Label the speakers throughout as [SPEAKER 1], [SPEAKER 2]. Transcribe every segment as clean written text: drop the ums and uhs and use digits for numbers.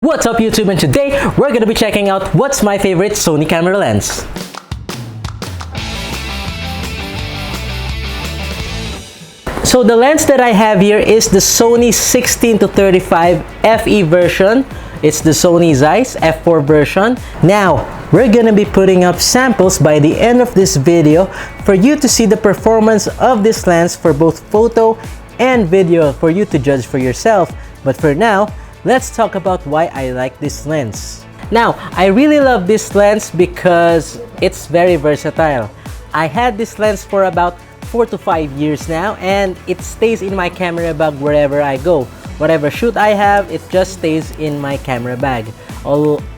[SPEAKER 1] What's up YouTube, and today we're gonna be checking out what's my favorite Sony camera lens. So the lens that I have here is the Sony 16-35 FE version. It's the Sony Zeiss f4 version. Now, we're gonna be putting up samples by the end of this video for you to see the performance of this lens for both photo and video for you to judge for yourself. But for now, let's talk about why I like this lens. Now, I really love this lens because it's very versatile. I had this lens for about 4 to 5 years now, and it stays in my camera bag wherever I go. Whatever shoot I have, it just stays in my camera bag.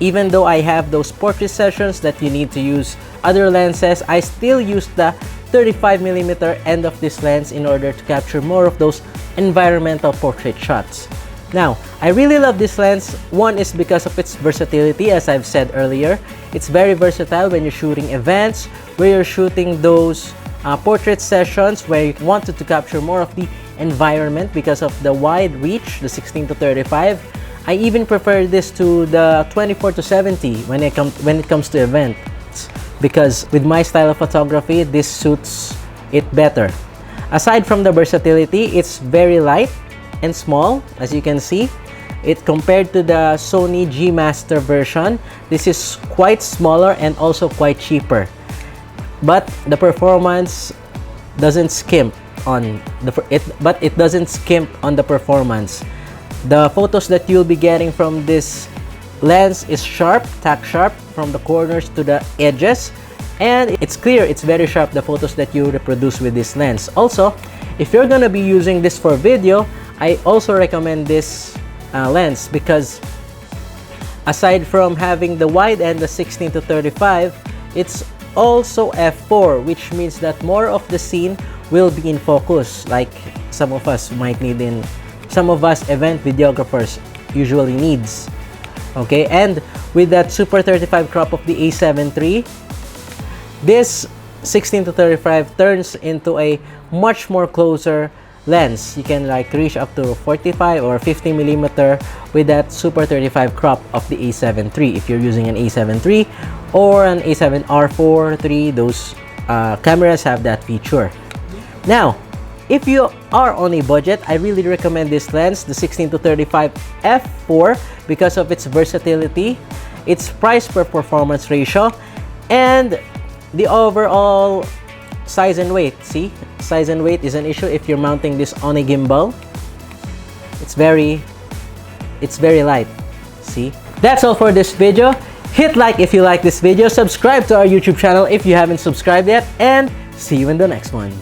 [SPEAKER 1] Even though I have those portrait sessions that you need to use other lenses, I still use the 35mm end of this lens in order to capture more of those environmental portrait shots. Now, I really love this lens. One is because of its versatility, as I've said earlier. It's very versatile when you're shooting events, where you're shooting those portrait sessions where you wanted to capture more of the environment because of the wide reach, the 16-35. I even prefer this to the 24-70 when it comes to events, because with my style of photography, this suits it better. Aside from the versatility, it's very light and small, as you can see. It compared to the Sony G Master version, this is quite smaller and also quite cheaper. But the performance doesn't skimp on the performance. The photos that you'll be getting from this lens is sharp, tack sharp from the corners to the edges, and it's clear, it's very sharp, the photos that you reproduce with this lens. Also, if you're gonna be using this for video, I also recommend this lens because aside from having the wide and the 16-35, it's also f4, which means that more of the scene will be in focus, like some of us event videographers usually needs. Okay, and with that Super 35 crop of the A7 III, this 16-35 turns into a much more closer lens. You can like reach up to 45 or 50mm with that Super 35 crop of the A7 III. If you're using an A7 III or an A7R4 III, those cameras have that feature. Now, if you are on a budget, I really recommend this lens, the 16-35 f4, because of its versatility, its price per performance ratio, and the overall size and weight. See, size and weight is an issue if you're mounting this on a gimbal. It's very light. See, that's all for this video. Hit like if you like this video, subscribe to our YouTube channel if you haven't subscribed yet, and see you in the next one.